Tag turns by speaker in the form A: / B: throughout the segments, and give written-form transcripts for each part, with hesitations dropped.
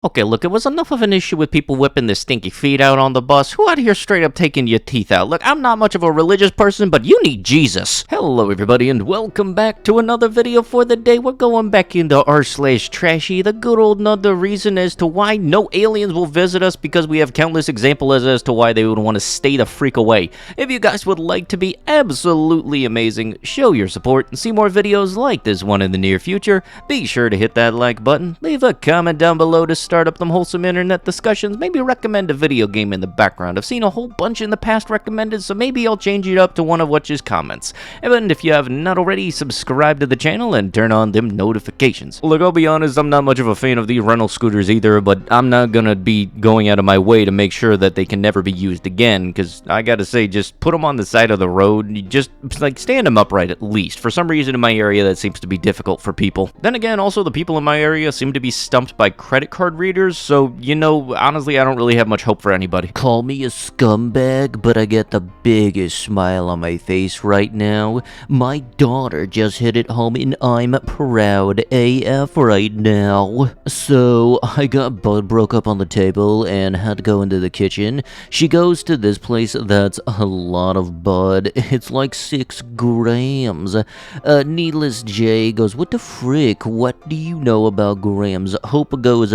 A: Okay, look, it was enough of an issue with people whipping their stinky feet out on the bus. Who out here straight up taking your teeth out? Look, I'm not much of a religious person, but you need Jesus. Hello, everybody, and welcome back to another video for the day. We're going back into r/Trashy, the good old another reason as to why no aliens will visit us, because we have countless examples as to why they would want to stay the freak away. If you guys would like to be absolutely amazing, show your support, and see more videos like this one in the near future, be sure to hit that like button, leave a comment down below to start up them wholesome internet discussions, maybe recommend a video game in the background. I've seen a whole bunch in the past recommended, so maybe I'll change it up to one of watch's comments. And if you have not already, subscribe to the channel and turn on them notifications. Look, I'll be honest, I'm not much of a fan of these rental scooters either, but I'm not gonna be going out of my way to make sure that they can never be used again, because I gotta say, just put them on the side of the road, you just, like, stand them upright at least. For some reason in my area, that seems to be difficult for people. Then again, also the people in my area seem to be stumped by credit card readers, so, you know, honestly, I don't really have much hope for anybody. Call me a scumbag, but I get the biggest smile on my face right now. My daughter just hit it home, and I'm proud AF right now. So, I got bud broke up on the table and had to go into the kitchen. She goes to this place that's a lot of bud. It's like 6 grams. Needless J goes, "What the frick? What do you know about grams?" Hope goes,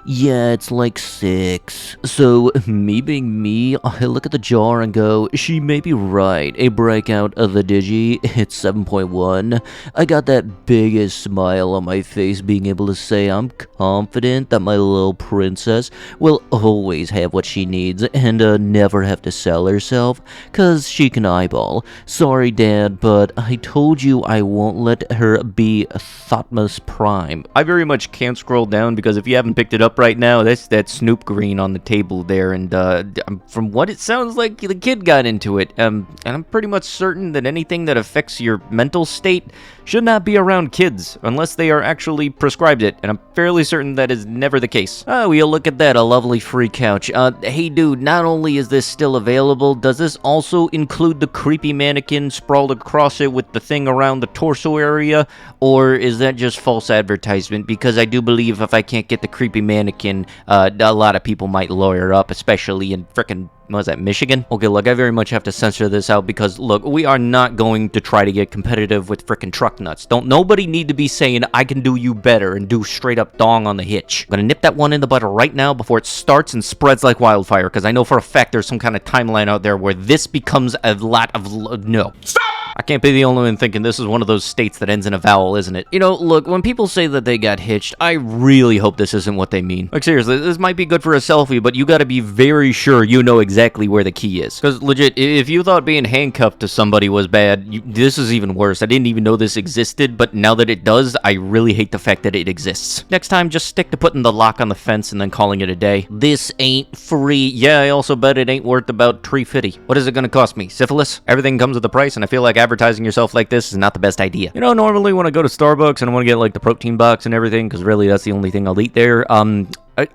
A: "Yeah, it's like 6. So, me being me, I look at the jar and go, she may be right. A breakout of the digi, it's 7.1. I got that biggest smile on my face, being able to say I'm confident that my little princess will always have what she needs and never have to sell herself, cause she can eyeball. Sorry, Dad, but I told you I won't let her be Thotmas Prime." I very much can't scroll down, because if you haven't picked it up right now, that's that Snoop green on the table there, and from what it sounds like, the kid got into it, and I'm pretty much certain that anything that affects your mental state should not be around kids, unless they are actually prescribed it, and I'm fairly certain that is never the case. Oh, you'll look at that, a lovely free couch. Hey dude, not only is this still available, does this also include the creepy mannequin sprawled across it with the thing around the torso area, or is that just false advertisement? Because I do believe if I can't get the creepy mannequin, a lot of people might lawyer up, especially in frickin', what was that, Michigan? Okay, look, I very much have to censor this out, because, look, we are not going to try to get competitive with frickin' truck nuts. Don't nobody need to be saying, I can do you better, and do straight up dong on the hitch. I'm gonna nip that one in the bud right now before it starts and spreads like wildfire, because I know for a fact there's some kind of timeline out there where this becomes a lot of, no. Stop! I can't be the only one thinking this is one of those states that ends in a vowel, isn't it? You know, look, when people say that they got hitched, I really hope this isn't what they mean. Like, seriously, this might be good for a selfie, but you gotta be very sure you know exactly where the key is. Because, legit, if you thought being handcuffed to somebody was bad, this is even worse. I didn't even know this existed, but now that it does, I really hate the fact that it exists. Next time, just stick to putting the lock on the fence and then calling it a day. This ain't free. Yeah, I also bet it ain't worth about $3.50. What is it gonna cost me? Syphilis? Everything comes with a price, and I feel like advertising yourself like this is not the best idea. You know, normally when I go to Starbucks and I want to get like the protein box and everything, because really that's the only thing I'll eat there,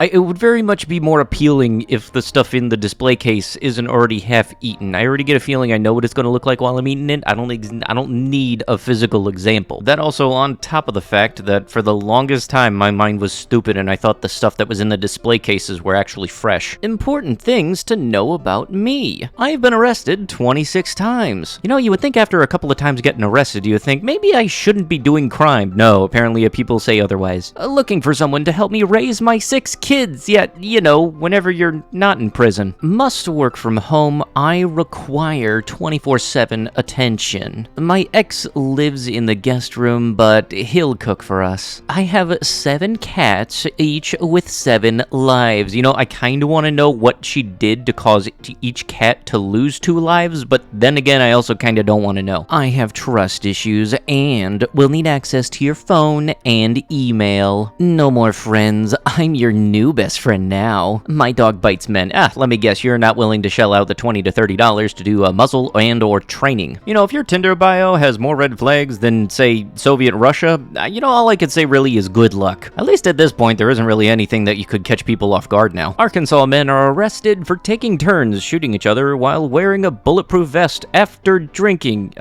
A: it would very much be more appealing if the stuff in the display case isn't already half eaten. I already get a feeling I know what it's going to look like while I'm eating it. I don't need a physical example. That also on top of the fact that for the longest time my mind was stupid and I thought the stuff that was in the display cases were actually fresh. Important things to know about me. I've been arrested 26 times. You know, you would think after a couple of times getting arrested, you would think maybe I shouldn't be doing crime. No, apparently people say otherwise. Looking for someone to help me raise my 6 kids, yet, you know, whenever you're not in prison. Must work from home. I require 24/7 attention. My ex lives in the guest room, but he'll cook for us. I have 7 cats, each with 7 lives. You know, I kind of want to know what she did to cause each cat to lose 2 lives, but then again, I also kind of don't want to know. I have trust issues, and will need access to your phone and email. No more friends. I'm your new best friend now. My dog bites men. Let me guess, you're not willing to shell out the $20 to $30 to do a muzzle and or training. You know, if your Tinder bio has more red flags than, say, Soviet Russia, you know, all I could say really is good luck. At least at this point, there isn't really anything that you could catch people off guard now. Arkansas men are arrested for taking turns shooting each other while wearing a bulletproof vest after drinking.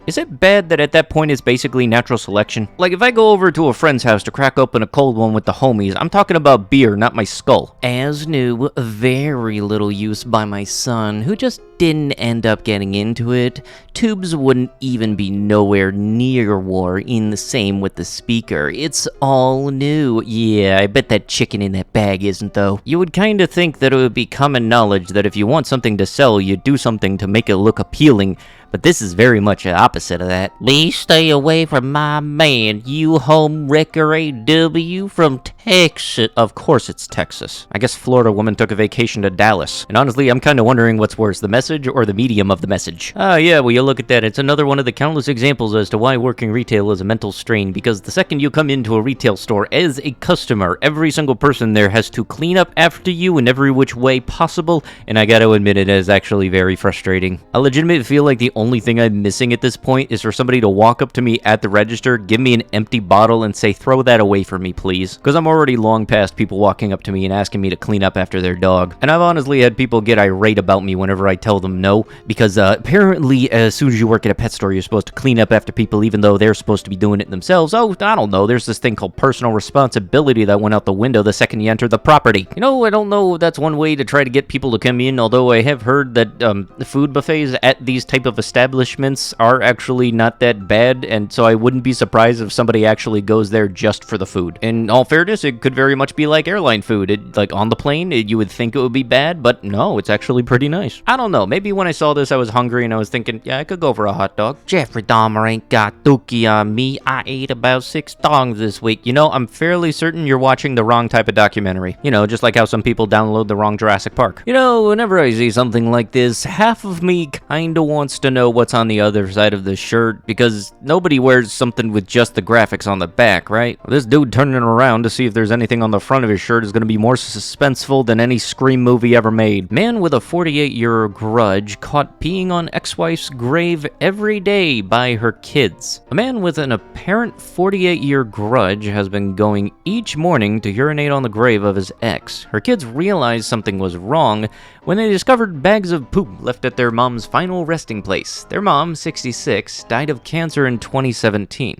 A: Is it bad that at that point it's basically natural selection? Like, if I go over to a friend's house to crack open a cold one with the homies, I'm talking about beer, not my skull. As new, very little use by my son, who just didn't end up getting into it. Tubes wouldn't even be nowhere near war, in the same with the speaker. It's all new. Yeah, I bet that chicken in that bag isn't, though. You would kinda think that it would be common knowledge that if you want something to sell, you do something to make it look appealing, but this is very much the opposite of that. Please stay away from my man, you home wrecker AW from Texas. Of course it's Texas. I guess Florida woman took a vacation to Dallas. And honestly, I'm kind of wondering what's worse, the message or the medium of the message. Ah, yeah, well, you look at that. It's another one of the countless examples as to why working retail is a mental strain, because the second you come into a retail store as a customer, every single person there has to clean up after you in every which way possible, and I gotta admit it is actually very frustrating. I legitimately feel like the only thing I'm missing at this point is for somebody to walk up to me at the register, give me an empty bottle, and say, throw that away for me, please. Because I'm already long past people walking up to me and asking me to clean up after their dog. And I've honestly had people get irate about me whenever I tell them no, because apparently as soon as you work at a pet store, you're supposed to clean up after people even though they're supposed to be doing it themselves. Oh, I don't know, there's this thing called personal responsibility that went out the window the second you enter the property. You know, I don't know if that's one way to try to get people to come in, although I have heard that food buffets at these type of establishments are actually not that bad, and so I wouldn't be surprised if somebody actually goes there just for the food. In all fairness, it could very much be like airline food. Like on the plane, you would think it would be bad, but no, it's actually pretty nice. I don't know, maybe when I saw this I was hungry and I was thinking, yeah, I could go for a hot dog. Jeffrey Dahmer ain't got dookie on me. I ate about 6 dogs this week. You know, I'm fairly certain you're watching the wrong type of documentary. You know, just like how some people download the wrong Jurassic Park. You know, whenever I see something like this, half of me kinda wants to know what's on the other side of the shirt, because nobody wears something with just the graphics on the back, right? This dude turning around to see if there's anything on the front of his shirt is going to be more suspenseful than any Scream movie ever made. Man with a 48-year grudge caught peeing on ex-wife's grave every day by her kids. A man with an apparent 48-year grudge has been going each morning to urinate on the grave of his ex. Her kids realized something was wrong when they discovered bags of poop left at their mom's final resting place. Their mom, 66, died of cancer in 2017.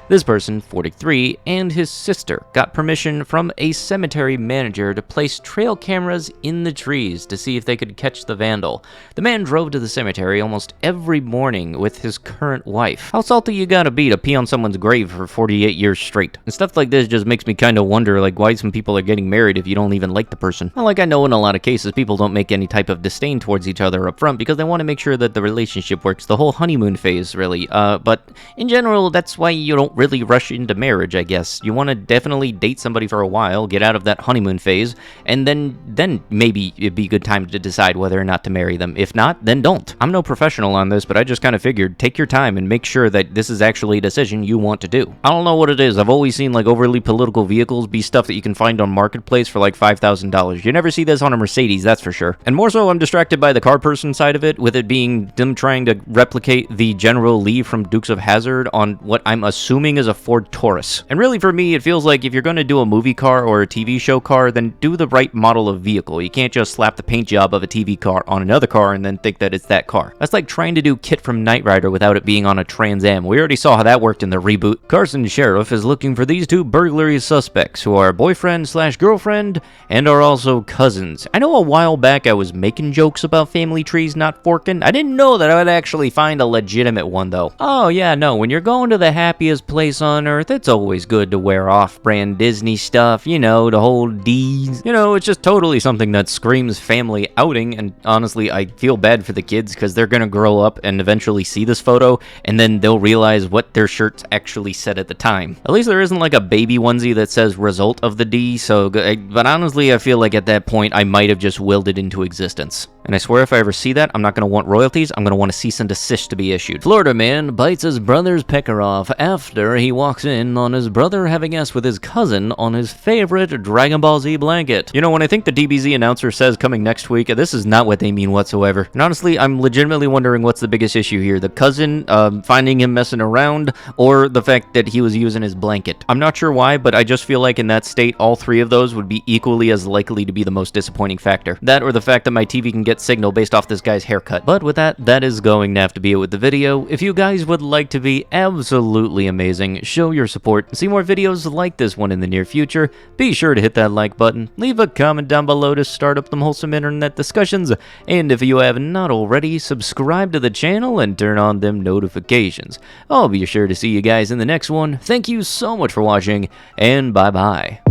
A: This person, 43, and his sister got permission from a cemetery manager to place trail cameras in the trees to see if they could catch the vandal. The man drove to the cemetery almost every morning with his current wife. How salty you gotta be to pee on someone's grave for 48 years straight? And stuff like this just makes me kind of wonder, like, why some people are getting married if you don't even like the person. Well, like, I know in a lot of cases people don't make any type of disdain towards each other up front because they want to make sure that the relationship works the whole honeymoon phase, really. But in general, that's why you don't really rush into marriage, I guess. You want to definitely date somebody for a while, get out of that honeymoon phase, and then maybe it'd be a good time to decide whether or not to marry them. If not, then don't. I'm no professional on this, but I just kind of figured, take your time and make sure that this is actually a decision you want to do. I don't know what it is. I've always seen like overly political vehicles be stuff that you can find on Marketplace for like $5,000. You never see this on a Mercedes, that's for sure. And more so, I'm distracted by the car person side of it, with it being them trying to replicate the General Lee from Dukes of Hazzard on what I'm assuming is a Ford Taurus. And really for me, it feels like if you're going to do a movie car or a TV show car, then do the right model of vehicle. You can't just slap the paint job of a TV car on another car and then think that it's that car. That's like trying to do Kit from Knight Rider without it being on a Trans Am. We already saw how that worked in the reboot. Carson Sheriff is looking for these two burglary suspects who are boyfriend/girlfriend and are also cousins. I know a while back I was making jokes about family trees not forking. I didn't know that I would actually find a legitimate one though. Oh yeah, no, when you're going to the happiest place on earth, it's always good to wear off-brand Disney stuff, you know, to hold D's. You know, it's just totally something that screams family outing, and honestly, I feel bad for the kids because they're gonna grow up and eventually see this photo, and then they'll realize what their shirts actually said at the time. At least there isn't like a baby onesie that says result of the D, so, but honestly, I feel like at that point, I might have just willed it into existence. And I swear if I ever see that, I'm not going to want royalties, I'm going to want a cease and desist to be issued. Florida man bites his brother's pecker off after he walks in on his brother having sex with his cousin on his favorite Dragon Ball Z blanket. You know, when I think the DBZ announcer says coming next week, this is not what they mean whatsoever. And honestly, I'm legitimately wondering what's the biggest issue here. The cousin finding him messing around, or the fact that he was using his blanket. I'm not sure why, but I just feel like in that state, all three of those would be equally as likely to be the most disappointing factor. That or the fact that my TV can get get signal based off this guy's haircut. But with that, that is going to have to be it with the video. If you guys would like to be absolutely amazing, show your support, and see more videos like this one in the near future, be sure to hit that like button, leave a comment down below to start up them wholesome internet discussions, and if you have not already, subscribe to the channel and turn on them notifications. I'll be sure to see you guys in the next one. Thank you so much for watching, and bye-bye.